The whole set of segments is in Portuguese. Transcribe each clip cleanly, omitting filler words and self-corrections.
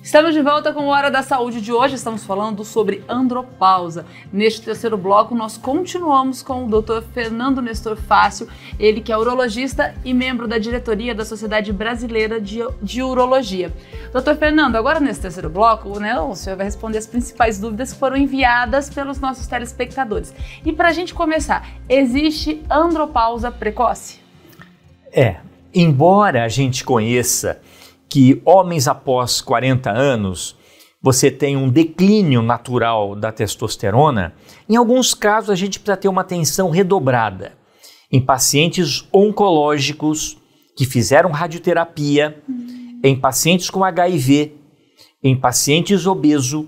Estamos de volta com o Hora da Saúde de hoje. Estamos falando sobre andropausa. Neste terceiro bloco, nós continuamos com o Dr. Fernando Nestor Fácio, ele que é urologista e membro da diretoria da Sociedade Brasileira de Urologia. Dr. Fernando, agora nesse terceiro bloco, o senhor vai responder as principais dúvidas que foram enviadas pelos nossos telespectadores. E para a gente começar, existe andropausa precoce? Embora a gente conheça que homens após 40 anos, você tem um declínio natural da testosterona, em alguns casos a gente precisa ter uma atenção redobrada. Em pacientes oncológicos que fizeram radioterapia, em pacientes com HIV, em pacientes obesos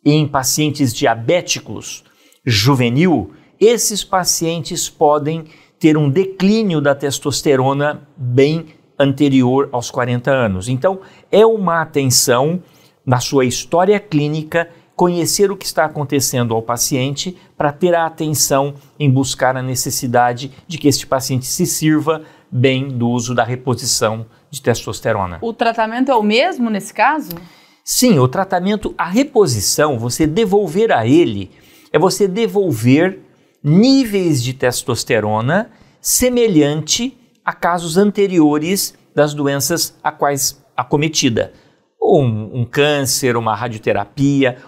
e em pacientes diabéticos juvenil, esses pacientes podem ter um declínio da testosterona bem anterior aos 40 anos. Então, é uma atenção na sua história clínica, conhecer o que está acontecendo ao paciente para ter a atenção em buscar a necessidade de que este paciente se sirva bem do uso da reposição de testosterona. O tratamento é o mesmo nesse caso? Sim, o tratamento, a reposição, você devolver a ele, é você devolver níveis de testosterona semelhante a casos anteriores das doenças a quais acometida. Ou um câncer, uma radioterapia,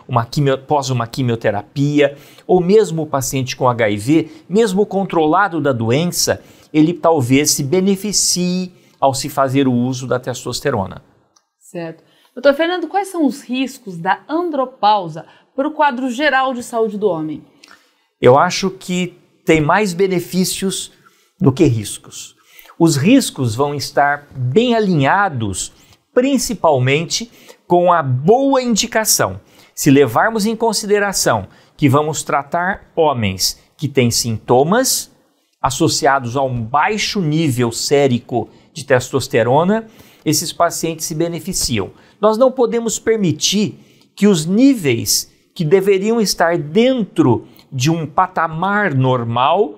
após uma quimioterapia, ou mesmo o paciente com HIV, mesmo controlado da doença, ele talvez se beneficie ao se fazer o uso da testosterona. Certo. Doutor Fernando, quais são os riscos da andropausa para o quadro geral de saúde do homem? Eu acho que tem mais benefícios do que riscos. Os riscos vão estar bem alinhados, principalmente com a boa indicação. Se levarmos em consideração que vamos tratar homens que têm sintomas associados a um baixo nível sérico de testosterona, esses pacientes se beneficiam. Nós não podemos permitir que os níveis que deveriam estar dentro de um patamar normal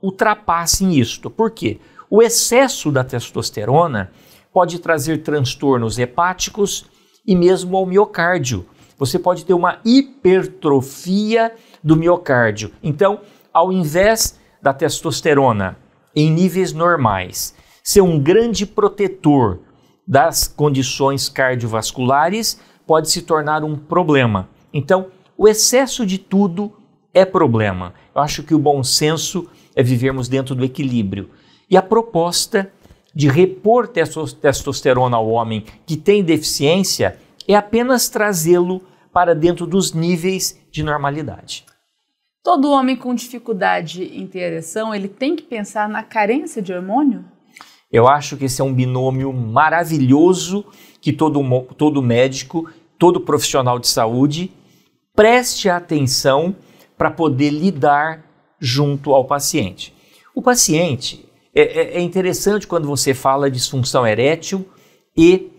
ultrapassem isto. Por quê? O excesso da testosterona pode trazer transtornos hepáticos e mesmo ao miocárdio. Você pode ter uma hipertrofia do miocárdio. Então, ao invés da testosterona em níveis normais ser um grande protetor das condições cardiovasculares, pode se tornar um problema. Então, o excesso de tudo é problema. Eu acho que o bom senso é vivermos dentro do equilíbrio. E a proposta de repor testosterona ao homem que tem deficiência é apenas trazê-lo para dentro dos níveis de normalidade. Todo homem com dificuldade em ter ereção, ele tem que pensar na carência de hormônio? Eu acho que esse é um binômio maravilhoso que todo médico, todo profissional de saúde preste atenção para poder lidar junto ao paciente. O paciente, é interessante quando você fala de disfunção erétil e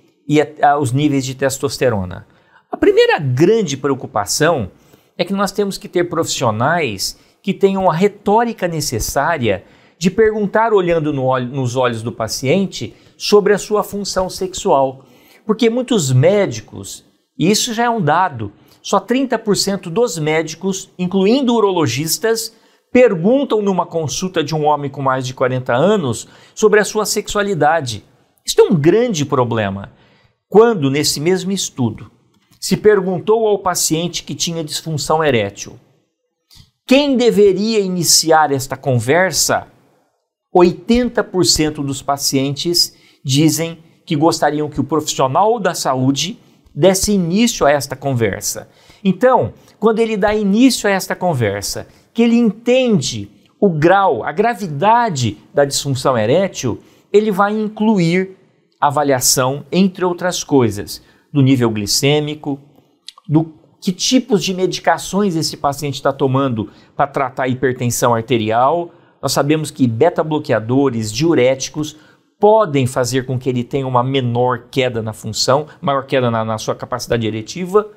os níveis de testosterona. A primeira grande preocupação é que nós temos que ter profissionais que tenham a retórica necessária de perguntar, olhando nos olhos do paciente, sobre a sua função sexual. Porque muitos médicos, e isso já é um dado, só 30% dos médicos, incluindo urologistas, perguntam numa consulta de um homem com mais de 40 anos sobre a sua sexualidade. Isso é um grande problema. Quando, nesse mesmo estudo, se perguntou ao paciente que tinha disfunção erétil quem deveria iniciar esta conversa, 80% dos pacientes dizem que gostariam que o profissional da saúde desse início a esta conversa. Então, quando ele dá início a esta conversa, que ele entende o grau, a gravidade da disfunção erétil, ele vai incluir avaliação, entre outras coisas, do nível glicêmico, do que tipos de medicações esse paciente está tomando para tratar a hipertensão arterial. Nós sabemos que beta-bloqueadores, diuréticos, podem fazer com que ele tenha uma menor queda na função, maior queda na sua capacidade eretiva.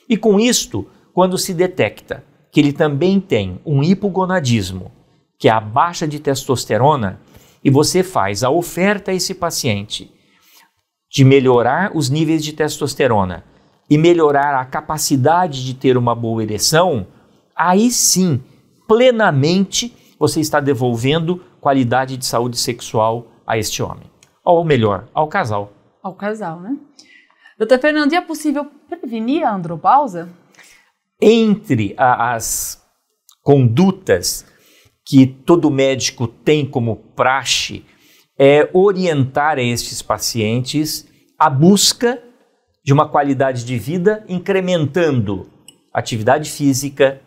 E com isto, quando se detecta que ele também tem um hipogonadismo, que é a baixa de testosterona, e você faz a oferta a esse paciente de melhorar os níveis de testosterona e melhorar a capacidade de ter uma boa ereção, aí sim, plenamente, você está devolvendo qualidade de saúde sexual a este homem. Ou melhor, ao casal. Ao casal, né? Doutor Fernando, e é possível prevenir a andropausa? Entre as condutas que todo médico tem como praxe é orientar estes pacientes a busca de uma qualidade de vida, incrementando atividade física,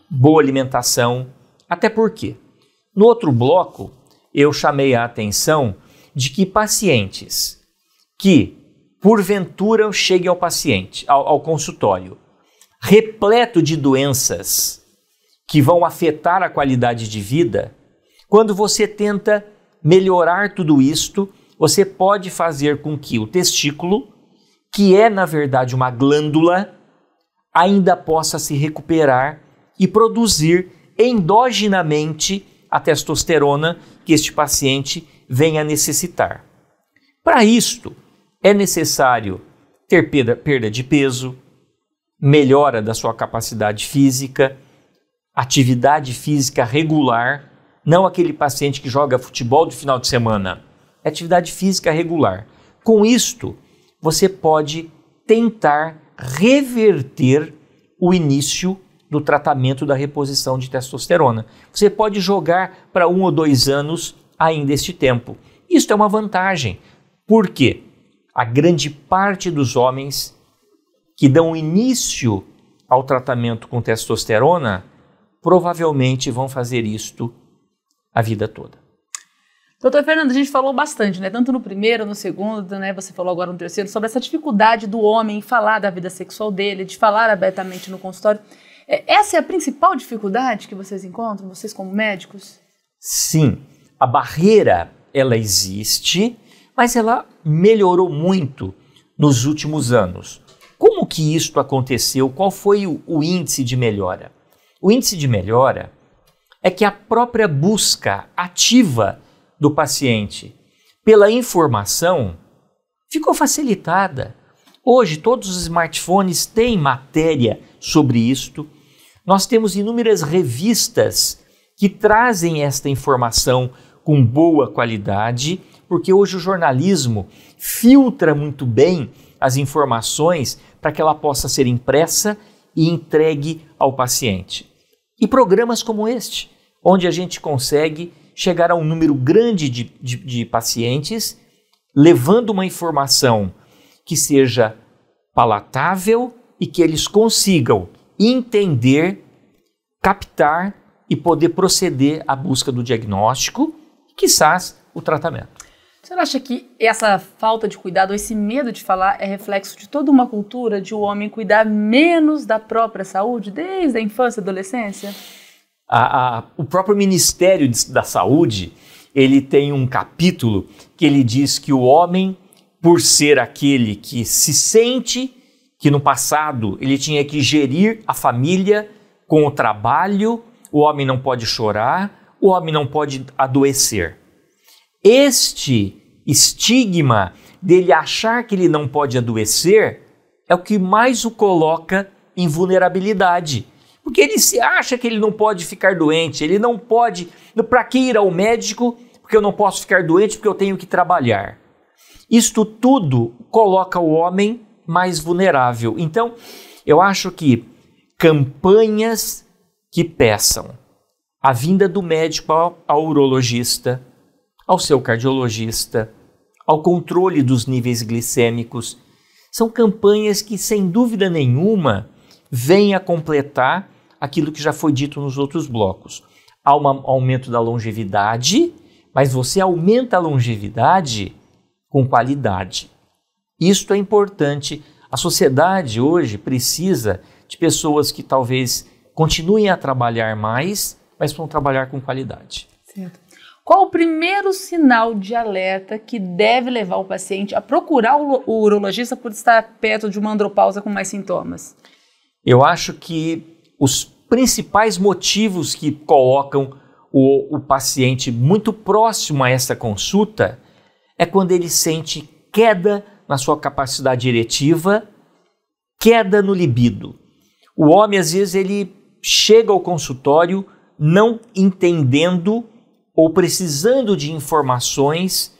boa alimentação. Até porque, no outro bloco, eu chamei a atenção de que pacientes que, porventura, cheguem ao consultório, repleto de doenças que vão afetar a qualidade de vida, quando você tenta melhorar tudo isto, você pode fazer com que o testículo, que é na verdade uma glândula, ainda possa se recuperar e produzir endogenamente a testosterona que este paciente venha a necessitar. Para isto, é necessário ter perda de peso, melhora da sua capacidade física, atividade física regular, não aquele paciente que joga futebol de final de semana, é atividade física regular. Com isto, você pode tentar reverter o início do tratamento da reposição de testosterona. Você pode jogar para 1 ou 2 anos ainda este tempo. Isso é uma vantagem. Por quê? A grande parte dos homens que dão início ao tratamento com testosterona provavelmente vão fazer isto a vida toda. Doutor Fernando, a gente falou bastante, né? Tanto no primeiro, no segundo, né? Você falou agora no terceiro, sobre essa dificuldade do homem em falar da vida sexual dele, de falar abertamente no consultório. Essa é a principal dificuldade que vocês encontram, vocês como médicos? Sim, a barreira, ela existe, mas ela melhorou muito nos últimos anos. Como que isto aconteceu? Qual foi o índice de melhora? O índice de melhora é que a própria busca ativa do paciente pela informação ficou facilitada. Hoje todos os smartphones têm matéria sobre isto. Nós temos inúmeras revistas que trazem esta informação com boa qualidade, porque hoje o jornalismo filtra muito bem as informações para que ela possa ser impressa e entregue ao paciente. E programas como este, onde a gente consegue chegar a um número grande de pacientes, levando uma informação que seja palatável e que eles consigam entender, captar e poder proceder à busca do diagnóstico e, quizás, o tratamento. Você acha que essa falta de cuidado, esse medo de falar, é reflexo de toda uma cultura de o homem cuidar menos da própria saúde, desde a infância e adolescência? O próprio Ministério da Saúde, ele tem um capítulo que ele diz que o homem, por ser aquele que se sente que no passado ele tinha que gerir a família com o trabalho, o homem não pode chorar, o homem não pode adoecer. Este estigma dele achar que ele não pode adoecer é o que mais o coloca em vulnerabilidade. Porque ele se acha que ele não pode ficar doente, ele não pode... Para que ir ao médico? Porque eu não posso ficar doente, porque eu tenho que trabalhar. Isto tudo coloca o homem mais vulnerável. Então, eu acho que campanhas que peçam a vinda do médico ao urologista, ao seu cardiologista, ao controle dos níveis glicêmicos, são campanhas que, sem dúvida nenhuma, vêm a completar aquilo que já foi dito nos outros blocos. Há um aumento da longevidade, mas você aumenta a longevidade com qualidade. Isto é importante. A sociedade hoje precisa de pessoas que talvez continuem a trabalhar mais, mas vão trabalhar com qualidade. Certo. Qual o primeiro sinal de alerta que deve levar o paciente a procurar o urologista por estar perto de uma andropausa com mais sintomas? Eu acho que os principais motivos que colocam o paciente muito próximo a essa consulta é quando ele sente queda na sua capacidade eretiva queda no libido. O homem, às vezes, ele chega ao consultório não entendendo ou precisando de informações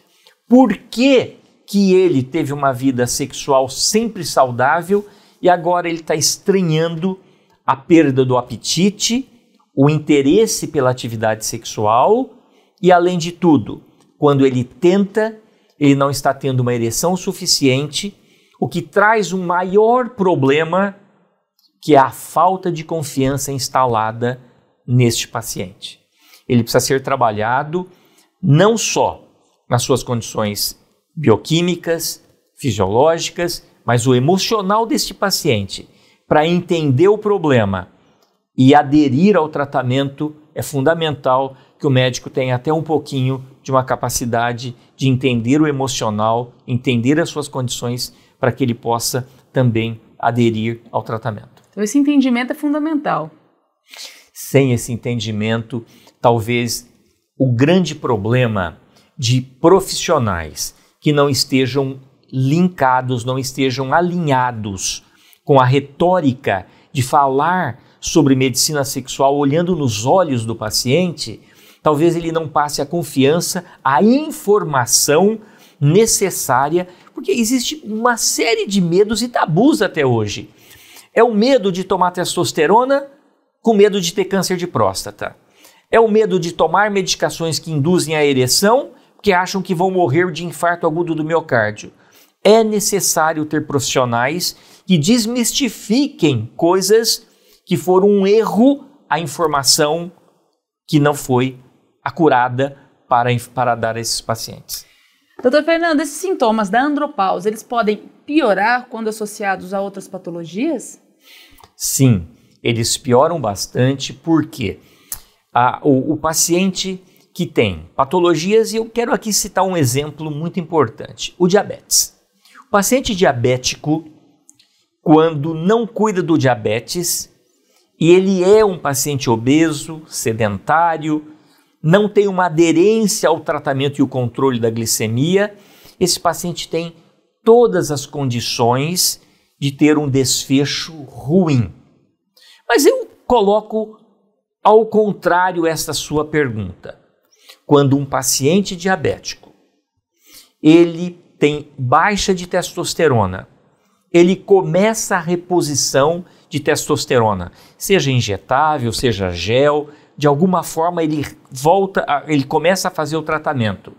por que ele teve uma vida sexual sempre saudável e agora ele está estranhando a perda do apetite, o interesse pela atividade sexual e, além de tudo, quando ele tenta, ele não está tendo uma ereção suficiente, o que traz um maior problema, que é a falta de confiança instalada neste paciente. Ele precisa ser trabalhado não só nas suas condições bioquímicas, fisiológicas, mas o emocional deste paciente. Para entender o problema e aderir ao tratamento, é fundamental que o médico tenha até um pouquinho de uma capacidade de entender o emocional, entender as suas condições, para que ele possa também aderir ao tratamento. Então esse entendimento é fundamental. Sem esse entendimento, talvez o grande problema de profissionais que não estejam linkados, não estejam alinhados com a retórica de falar sobre medicina sexual olhando nos olhos do paciente, talvez ele não passe a confiança, a informação necessária, porque existe uma série de medos e tabus até hoje. É o medo de tomar testosterona com medo de ter câncer de próstata. É o medo de tomar medicações que induzem a ereção, porque acham que vão morrer de infarto agudo do miocárdio. É necessário ter profissionais que desmistifiquem coisas que foram um erro, a informação que não foi acurada para dar a esses pacientes. Doutor Fernando, esses sintomas da andropausa, eles podem piorar quando associados a outras patologias? Sim, eles pioram bastante porque o paciente que tem patologias, e eu quero aqui citar um exemplo muito importante, o diabetes. O paciente diabético, quando não cuida do diabetes, e ele é um paciente obeso, sedentário, não tem uma aderência ao tratamento e o controle da glicemia, esse paciente tem todas as condições de ter um desfecho ruim. Mas eu coloco ao contrário esta sua pergunta. Quando um paciente diabético, ele tem baixa de testosterona, ele começa a reposição de testosterona, seja injetável, seja gel, de alguma forma ele começa a fazer o tratamento.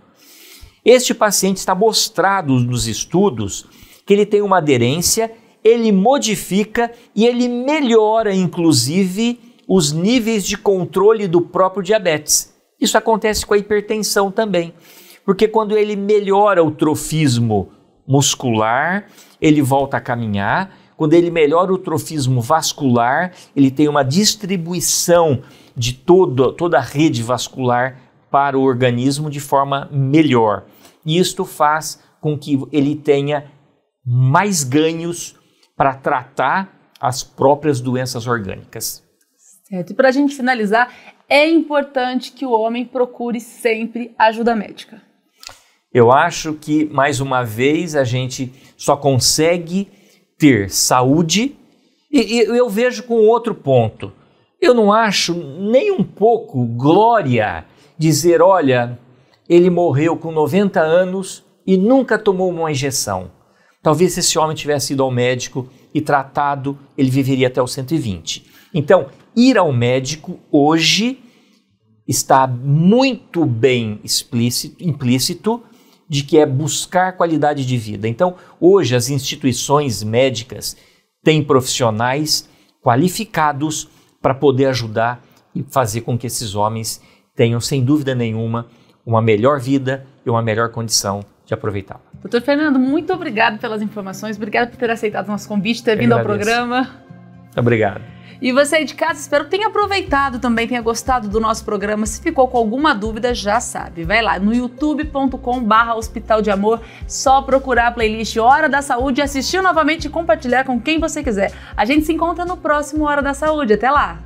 Este paciente está mostrado nos estudos que ele tem uma aderência, ele modifica e ele melhora, inclusive, os níveis de controle do próprio diabetes. Isso acontece com a hipertensão também, porque quando ele melhora o trofismo muscular, ele volta a caminhar. Quando ele melhora o trofismo vascular, ele tem uma distribuição de toda a rede vascular para o organismo de forma melhor. E isto faz com que ele tenha mais ganhos para tratar as próprias doenças orgânicas. Certo. E para a gente finalizar, é importante que o homem procure sempre ajuda médica. Eu acho que, mais uma vez, a gente só consegue ter saúde e eu vejo com outro ponto. Eu não acho nem um pouco glória dizer, olha, ele morreu com 90 anos e nunca tomou uma injeção. Talvez se esse homem tivesse ido ao médico e tratado, ele viveria até os 120. Então, ir ao médico hoje está muito bem implícito de que é buscar qualidade de vida. Então, hoje as instituições médicas têm profissionais qualificados para poder ajudar e fazer com que esses homens tenham, sem dúvida nenhuma, uma melhor vida e uma melhor condição de aproveitá-la. Doutor Fernando, muito obrigado pelas informações, obrigado por ter aceitado o nosso convite, ter vindo ao programa. Obrigado. E você aí de casa, espero que tenha aproveitado também, tenha gostado do nosso programa. Se ficou com alguma dúvida, já sabe. Vai lá no youtube.com/Hospital de Amor, só procurar a playlist Hora da Saúde, assistir novamente e compartilhar com quem você quiser. A gente se encontra no próximo Hora da Saúde. Até lá!